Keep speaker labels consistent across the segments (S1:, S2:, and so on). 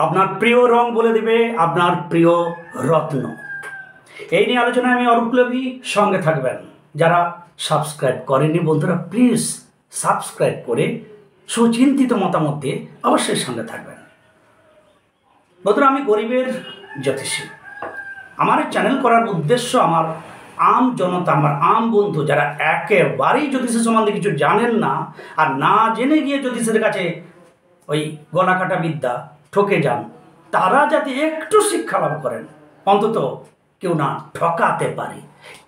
S1: আপনার প্রিয় রং বলে দেবে আপনার প্রিয় রত্ন। এই নিয়ে আলোচনায় আমি অরূপ লভি, সঙ্গে থাকবেন। যারা সাবস্ক্রাইব করেনি বন্ধুরা প্লিজ সাবস্ক্রাইব করে সুচিন্তিত মতামত দিয়ে অবশ্যই সঙ্গে থাকবেন। বন্ধুরা, আমি গরিবের জ্যোতিষী। আমার চ্যানেল করার উদ্দেশ্য আমার আম জনতা, আমার আম বন্ধু যারা একেবারেই জ্যোতিষের সম্বন্ধে কিছু জানেন না আর না জেনে গিয়ে জ্যোতিষের কাছে ওই গলাকাটা বিদ্যা ঠকে যান, তারা যাতে একটু শিক্ষা লাভ করেন, অন্তত কেউ না ঠকাতে পারে,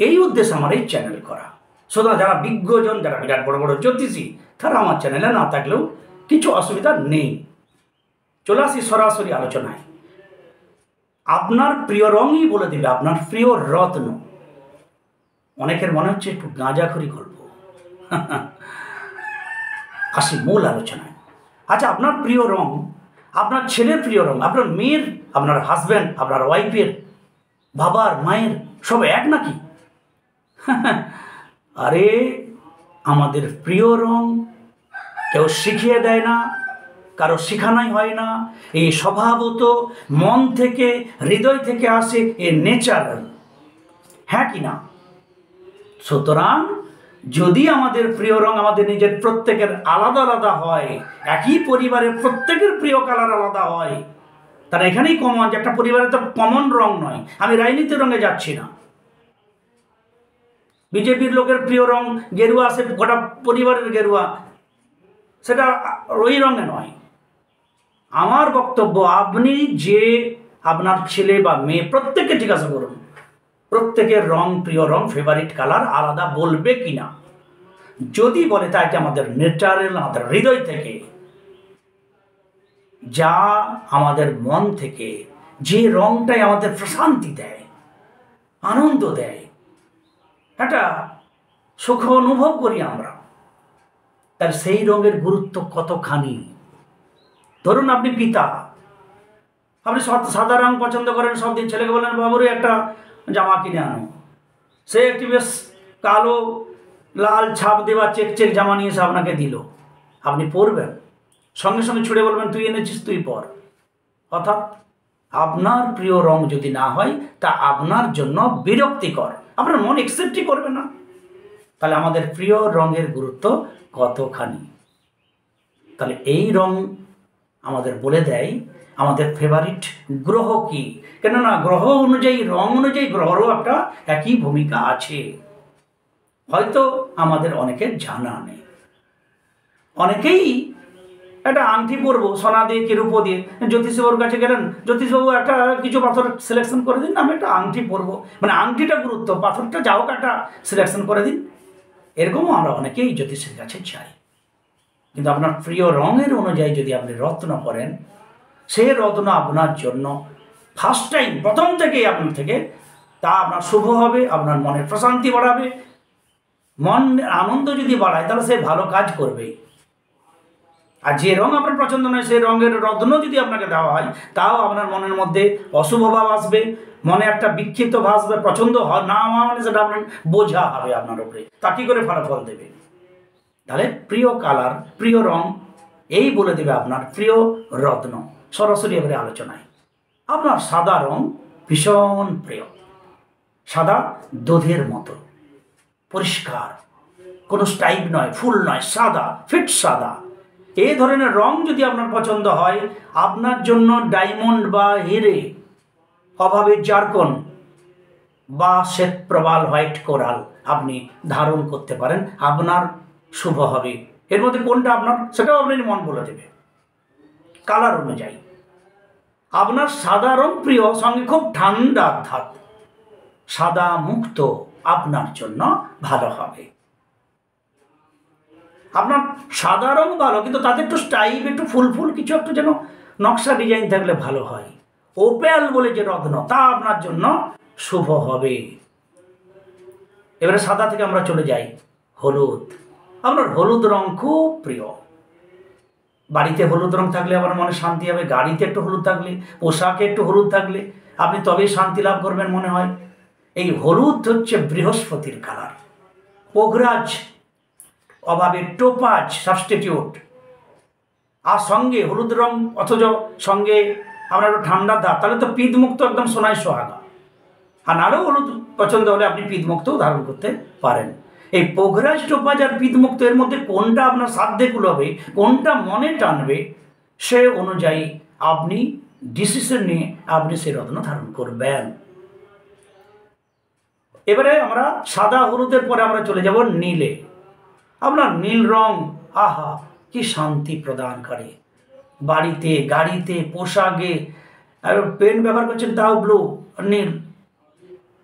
S1: এই উদ্দেশ্যে আমার এই চ্যানেল করা। সুতরাং যারা বিজ্ঞজন, যারা বিরাট বড় বড় জ্যোতিষী, তারা আমার চ্যানেলে না থাকলেও কিছু অসুবিধা নেই। চলে আসি সরাসরি আলোচনায়। আপনার প্রিয় রঙই বলে দেবে আপনার প্রিয় রত্ন। অনেকের মনে হচ্ছে একটু গাঁজাখড়ি গল্প। আসি মূল আলোচনায়। আচ্ছা, আপনার প্রিয় রং, আপনার ছেলের প্রিয় রং, আপনার মেয়ের, আপনার হাজব্যান্ড, আপনার ওয়াইফের, বাবার, মায়ের সব এক নাকি? আরে আমাদের প্রিয় রং কেউ শিখিয়ে দেয় না, কারো শেখানোই হয় না। এই স্বভাবত মন থেকে, হৃদয় থেকে আসে, এ নেচারাল, হ্যাঁ কি না? সুতরাং যদি আমাদের প্রিয় রং আমাদের নিজের প্রত্যেকের আলাদা আলাদা হয়, একই পরিবারের প্রত্যেকের প্রিয় কালার আলাদা হয়, তারা এখানেই কমন, যে একটা পরিবারের তো কমন রং নয়। আমি রাজনীতির রঙে যাচ্ছি না। বিজেপির লোকের প্রিয় রং গেরুয়া, সে গোটা পরিবারের গেরুয়া, সেটা ওই রঙে নয়। আমার বক্তব্য, আপনি যে আপনার ছেলে বা মেয়ে প্রত্যেককে জিজ্ঞাসা করুন, প্রত্যেকের রং, প্রিয় রং, ফেভারিট কালার আলাদা বলবে কিনা। যদি বলে তা এটা আমাদের ন্যাচারাল, আমাদের হৃদয় থেকে, যা আমাদের মন থেকে, যে রংটাই আমাদের প্রশান্তি দেয়, আনন্দ দেয়, একটা সুখ অনুভব করি আমরা, তার সেই রঙের গুরুত্ব কতখানি। ধরুন আপনি পিতা, আপনি সাদা রং পছন্দ করেন, সব দিন ছেলেকে বলেন বাবুরে একটা জামা কিনে আনো, সে একটি বেশ কালো লাল ছাপ দেওয়া চেক চেক জামা নিয়ে এসে আপনাকে দিল, আপনি পরবেন, সঙ্গে সঙ্গে ছুড়ে বলবেন তুই এনেছিস, তুই পর। অর্থাৎ আপনার প্রিয় রং যদি না হয় তা আপনার জন্য বিরক্তিকর, আপনার মন অ্যাকসেপ্টই করবে না। তাহলে আমাদের প্রিয় রঙের গুরুত্ব কতখানি। তাহলে এই রং আমাদের বলে দেয় আমাদের ফেভারিট গ্রহ কি। কেননা গ্রহ অনুযায়ী, রং অনুযায়ী গ্রহেরও একটা একই ভূমিকা আছে, হয়তো আমাদের অনেকের জানা নেই। অনেকেই একটা আংটি পরবো সোনা দিয়ে কি রূপো দিয়ে, জ্যোতিষবাবুর কাছে গেলেন, জ্যোতিষবাবু একটা কিছু পাথর সিলেকশন করে দিন, আমি একটা আংটি পরবো, মানে আংটিটা গুরুত্ব, পাথরটা যা হোক একটা সিলেকশন করে দিন। এরকমও আমরা অনেকেই জ্যোতিষের কাছে চাই। কিন্তু আপনার প্রিয় রঙের অনুযায়ী যদি আপনি রত্ন করেন, সে রত্ন আপনার জন্য ফার্স্ট টাইম, প্রথম থেকেই আপনার থেকে, তা আপনার শুভ হবে, আপনার মনের প্রশান্তি বাড়াবে। মন আনন্দ যদি বাড়ায় তাহলে সে ভালো কাজ করবেই। আর যে রং আপনার পছন্দ নয়, সেই রঙের রত্ন যদি আপনাকে দেওয়া হয়, তাও আপনার মনের মধ্যে অশুভ ভাব আসবে, মনে একটা বিক্ষিপ্ত ভাব আসবে, পছন্দ না হওয়া মানে সেটা আপনার বোঝা হবে আপনার উপরে, তা কী করে ফলাফল দেবে। তাহলে প্রিয় কালার, প্রিয় রং, এই বলে দেবে আপনার প্রিয় রত্ন। সরাসরি এবারে আলোচনায়। আপনার সাদা রং ভীষণ প্রিয়। সাদা দুধের মতো পরিষ্কার, কোনো স্টাইপ নয়, ফুল নয়, সাদা, ফিট সাদা। এই ধরনের রং যদি আপনার পছন্দ হয়, আপনার জন্য ডায়মন্ড বা হিরে, অভাবে জারকন বা শ্বেত প্রবাল, হোয়াইট কোরাল আপনি ধারণ করতে পারেন, আপনার শুভ হবে। এর মধ্যে কোনটা আপনার, সেটাও আপনার মন বলে দেবে কালার অনুযায়ী। আপনার সাদা রং প্রিয়, সঙ্গে খুব ঠান্ডা ধাত, সাদা মুক্ত আপনার জন্য ভালো হবে। আপনার সাদা রং ভালো, কিন্তু তাতে একটু স্টাইপ, একটু ফুল ফুল কিছু একটু যেন নকশা ডিজাইন থাকলে ভালো হয়। ওপেল বলে যে রত্ন, তা আপনার জন্য শুভ হবে। এবারে সাদা থেকে আমরা চলে যাই হলুদ। আপনার হলুদ রং খুব প্রিয়। বাড়িতে হলুদ রং থাকলে আমার মনে শান্তি হবে, গাড়িতে একটু হলুদ থাকলে, পোশাকে একটু হলুদ থাকলে আপনি তবেই শান্তি লাভ করবেন মনে হয়। এই হলুদ হচ্ছে বৃহস্পতির কালার। পোগরাজ, অভাবে টোপাজ সাবস্টিটিউট, আর সঙ্গে হলুদ রং, অথচ সঙ্গে আপনার একটু ঠান্ডা দাঁত, তাহলে তো পিতমুক্ত একদম সোনায় সোহাগা। আর নাহলেও হলুদ পছন্দ হলে আপনি পিতমুক্তও ধারণ করতে পারেন। এই পোগরাজ, টোপাজ আর পিতমুক্ত এর মধ্যে কোনটা আপনার সাধ্যে কুলাবে, কোনটা মনে টানবে, সে অনুযায়ী আপনি ডিসিশন নিয়ে আপনি সেই রত্ন ধারণ করবেন। এবারে আমরা সাদা হলুদের পরে আমরা চলে যাব নীলে। আপনার নীল রং, আহা কি শান্তি প্রদান করে। বাড়িতে, গাড়িতে, পোশাকে, আর পেন ব্যবহার করছেন তাও ব্লু, নীল।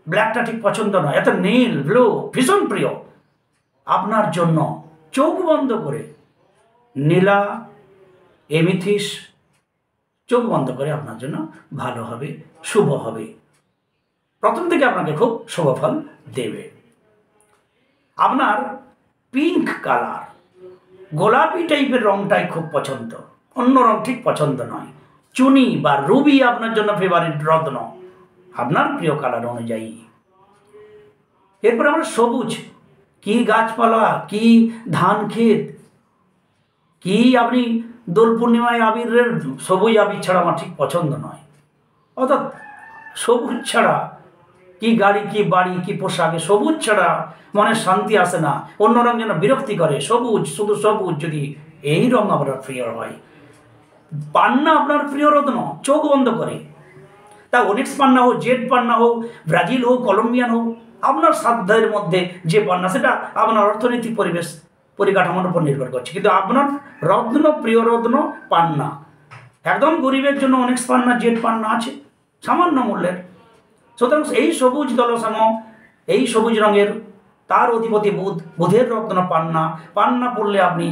S1: ব্ল্যাকটা ঠিক পছন্দ নয়, এত নীল ব্লু ভীষণ প্রিয় আপনার জন্য। চোখ বন্ধ করে নীলা, এমিথিস, চোখ বন্ধ করে আপনার জন্য ভালো হবে, শুভ হবে, প্রথম থেকে আপনাকে খুব শুভ ফল দেবে। আপনার পিঙ্ক কালার, গোলাপি টাইপের রংটাই খুব পছন্দ, অন্য রং ঠিক পছন্দ নয়। চুনি বা রুবি আপনার জন্য ফেভারিট রত্ন, আপনার প্রিয় কালার অনুযায়ী। এরপরে আমরা সবুজ, কি গাছপালা, কি ধান ক্ষেত, কি আপনি দোল পূর্ণিমায় আবিরের সবুজ আবির ছাড়া আমার ঠিক পছন্দ নয়। অর্থাৎ সবুজ ছাড়া কি গাড়ি, কি বাড়ি, কি পোশাকে, সবুজ ছাড়া মনে শান্তি আসে না, অন্য রং যেন বিরক্তি করে। সবুজ, শুধু সবুজ, যদি এই রং আপনার প্রিয় হয়। পান্না আপনার প্রিয় রত্ন, চোখ বন্ধ করে, তা অনিক্স পান্না হোক, জেড পান্না হোক, ব্রাজিল হোক, কলম্বিয়ান হোক, আপনার সাধ্যের মধ্যে যে পান্না, সেটা আপনার অর্থনৈতিক পরিবেশ পরিকাঠামোর উপর নির্ভর করছে, কিন্তু আপনার রত্ন, প্রিয় রত্ন পান্না। একদম গরিবের জন্য অনিক্স পান্না, জেড পান্না আছে সামান্য মূল্যের। সুতরাং এই সবুজ দলসম, এই সবুজ রঙের, তার অধিপতি বুধ, বুধের রত্ন পান্না। পান্না পড়লে আপনি,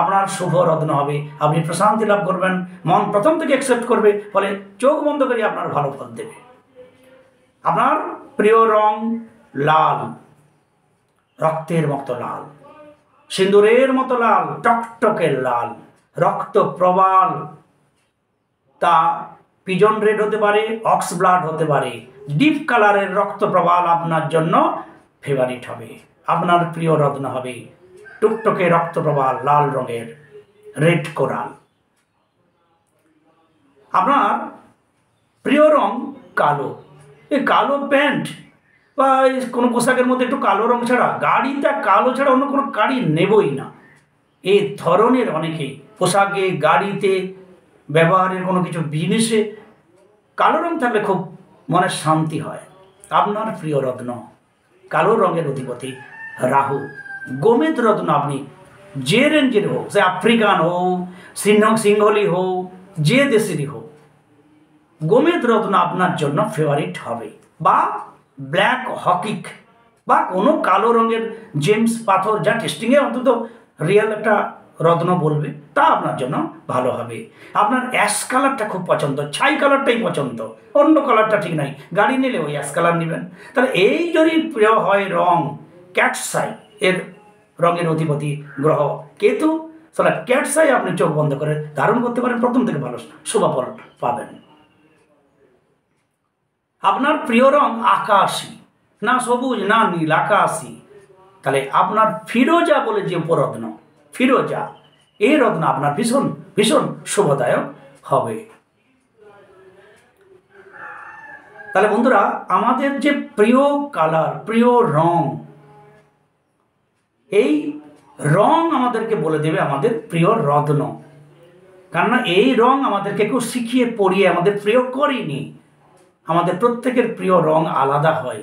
S1: আপনার শুভ রত্ন হবে, আপনি প্রশান্তি লাভ করবেন, মন প্রথম থেকে অ্যাকসেপ্ট করবে, ফলে চোখ বন্ধ করে আপনার ভালো ফল দেবে। আপনার প্রিয় রং লাল, রক্তের মতো লাল, সিঁদুরের মতো লাল, টকটকে লাল, রক্ত প্রবাল, তা পিজন রেড হতে পারে, অক্স ব্লাড হতে পারে। ডিপ কালারের রক্ত প্রবাল আপনার জন্য ফেভারিট হবে, আপনার প্রিয় রত্ন হবে টুকটকে রক্ত প্রবাল লাল রঙের রেড কোরাল। আপনার প্রিয় রং কালো, এই কালো প্যান্ট বা কোনো পোশাকের মধ্যে একটু কালো রং ছাড়া, গাড়িটা কালো ছাড়া অন্য কোনো গাড়ি নেবই না, এই ধরনের অনেকেই পোশাকে, গাড়িতে, ব্যবহারের কোনো কিছু জিনিসে কালো রং থাকলে খুব মনে শান্তি হয়। আপনার প্রিয় রত্ন কালো রঙের অধিপতি রাহু। গোমেদ রত্ন আপনি যে রেঞ্জের হোক, সে আফ্রিকান হোক, সিংহলি হোক, যে দেশেরই হোক, গোমেদ রত্ন আপনার জন্য ফেভারিট হবে। বা ব্ল্যাক হকিক বা কোনো কালো রঙের জেমস পাথর, যা টেস্টিংয়ে অন্তত রিয়েল একটা রত্ন বলবে, তা আপনার জন্য ভালো হবে। আপনার অ্যাশ কালারটা খুব পছন্দ, ছাই কালারটাই পছন্দ, অন্য কালারটা ঠিক নাই, গাড়ি নিলে ওই অ্যাশ কালার নেবেন। তাহলে এই যদি প্রিয় হয় রং, ক্যাটসাই এর রঙের অধিপতি গ্রহ কেতু, তাহলে ক্যাটসাই আপনি চোখ বন্ধ করে ধারণ করতে পারেন, প্রথম থেকে ভালো শুভফল পাবেন। আপনার প্রিয় রং আকাশী, না সবুজ না নীল, আকাশী, তাহলে আপনার ফিরোজা বলে যে উপরত্ন, ফিরোজা, এই রত্ন আপনার ভীষণ ভীষণ শুভদায়ক হবে। তাহলে বন্ধুরা, আমাদের যে প্রিয় কালার, প্রিয় রং, এই রং আমাদেরকে বলে দেবে আমাদের প্রিয় রত্ন। কেননা এই রং আমাদেরকে কেউ শিখিয়ে পড়িয়ে আমাদের প্রিয় করেনি, আমাদের প্রত্যেকের প্রিয় রং আলাদা হয়।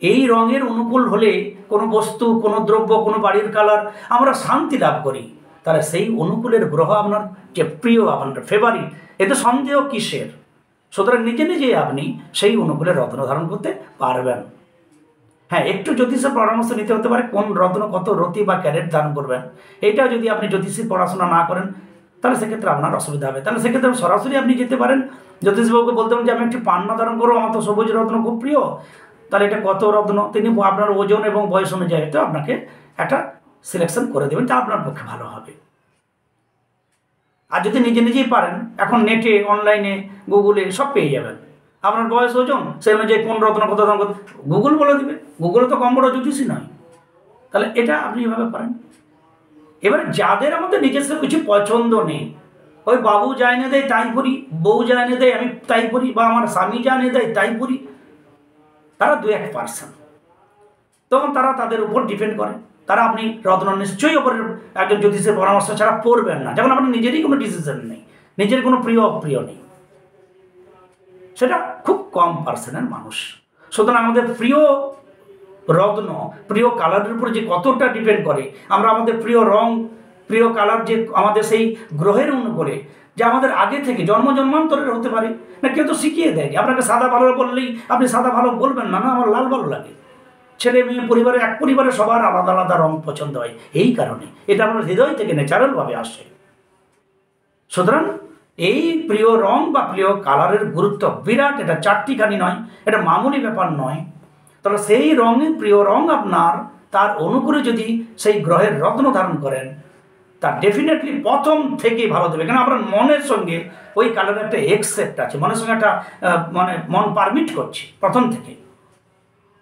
S1: এই রঙের অনুকূল হলে কোনো বস্তু, কোনো দ্রব্য, কোনো বাড়ির কালার আমরা শান্তি লাভ করি। তাহলে সেই অনুকূলের গ্রহ আপনার যে প্রিয়, আপনার ফেভারিট, এতে সন্দেহ কিসের? সুতরাং নিজে নিজেই আপনি সেই অনুকূলের রত্ন ধারণ করতে পারবেন। হ্যাঁ, একটু জ্যোতিষের পরামর্শ নিতে হতে পারে, কোন রত্ন কত রতি বা ক্যারেট ধারণ করবেন। এইটা যদি আপনি জ্যোতিষীর পড়াশোনা না করেন, তাহলে সেক্ষেত্রে আপনার অসুবিধা হবে। তাহলে সেক্ষেত্রে সরাসরি আপনি যেতে পারেন, জ্যোতিষবাবুকে বলতে পারেন যে আমি একটি পান্না ধারণ করবো, আমার তো সবুজ রত্ন খুব প্রিয়, তাহলে এটা কত রত্ন, তিনি আপনার ওজন এবং বয়স অনুযায়ী তো আপনাকে একটা সিলেকশন করে দেবেন, যা আপনার পক্ষে ভালো হবে। আর যদি নিজে নিজেই পারেন, এখন নেটে, অনলাইনে, গুগলে সব পেয়ে যাবেন। আপনার বয়স, ওজন, সেই অনুযায়ী কোন রত্ন কত দাম, গুগল বলে দিবে। গুগলে তো কম বড় জ্যোতিষী নয়। তাহলে এটা আপনি এভাবে পারেন। এবার যাদের আমাদের নিজস্ব কিছু পছন্দ নেই, ওই বাবু যা এনে দেয় তাই পড়ি, বউ যা এনে দেয় আমি তাই পড়ি, বা আমার স্বামী যা এনে দেয় তাই পড়ি। তারা 2-1%। তখন তারা তাদের উপর ডিপেন্ড করে। তারা আপনি রত্ন নিশ্চয়ই ওপরের একজন জ্যোতিষের পরামর্শ ছাড়া পড়বেন না, যখন আপনার নিজেরই কোনো ডিসিশন নেই, নিজের কোনো প্রিয় অপ্রিয় নেই। সেটা খুব কম পার্সেন্টের মানুষ। সুতরাং আমাদের প্রিয় রত্ন, প্রিয় কালারের উপর যে কতটা ডিপেন্ড করে, আমরা আমাদের প্রিয় রং, প্রিয় কালার যে আমাদের সেই গ্রহের অনুকূলে, যে আমাদের আগে থেকে জন্মান্তরের হতে পারে না। কেউ তো শিখিয়ে দেয়, আপনাকে সাদা ভালো বললেই আপনি সাদা ভালো বলবেন না, না আমার লাল ভালো লাগে। ছেলে মেয়ে পরিবারে, এক পরিবারে সবার আলাদা আলাদা রং পছন্দ হয়, এই কারণে এটা আমার হৃদয় থেকে ন্যাচারালভাবে আসে। সুতরাং এই প্রিয় রং বা প্রিয় কালারের গুরুত্ব বিরাট। এটা 4টিখানি নয়, এটা মামুলি ব্যাপার নয়। তাহলে সেই রঙে, প্রিয় রং আপনার, তার অনুকূলে যদি সেই গ্রহের রত্ন ধারণ করেন, তার ডেফিনেটলি প্রথম থেকেই ভালো দেবে। কেন আপনার মনের সঙ্গে ওই কালারের একটা একসেপ্ট আছে, মনের সঙ্গে একটা মানে মন পারমিট করছে প্রথম থেকে।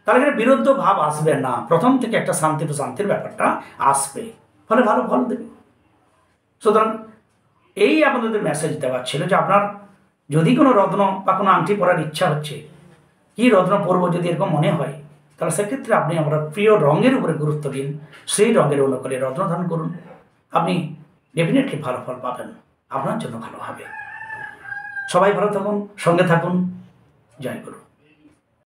S1: তাহলে এখানে বিরুদ্ধ ভাব আসবে না, প্রথম থেকে একটা শান্তি প্রশান্তির ব্যাপারটা আসবে, ফলে ভালো ফল দেবে। সুতরাং এই আপনাদের মেসেজ দেওয়ার ছিল যে আপনার যদি কোনো রত্ন বা কোনো আংটি পরার ইচ্ছা হচ্ছে, কি রত্ন পরবো যদি এরকম মনে হয়, তাহলে সেক্ষেত্রে আপনি আপনার প্রিয় রঙের উপরে গুরুত্ব দিন, সেই রঙের অনুকূলে রত্ন ধারণ করুন। আপনি ডেফিনেটলি ভালো ফল পাবেন, আপনার জন্য ভালো হবে। সবাই ভালো থাকুন, সঙ্গে থাকুন। জয় গুরু।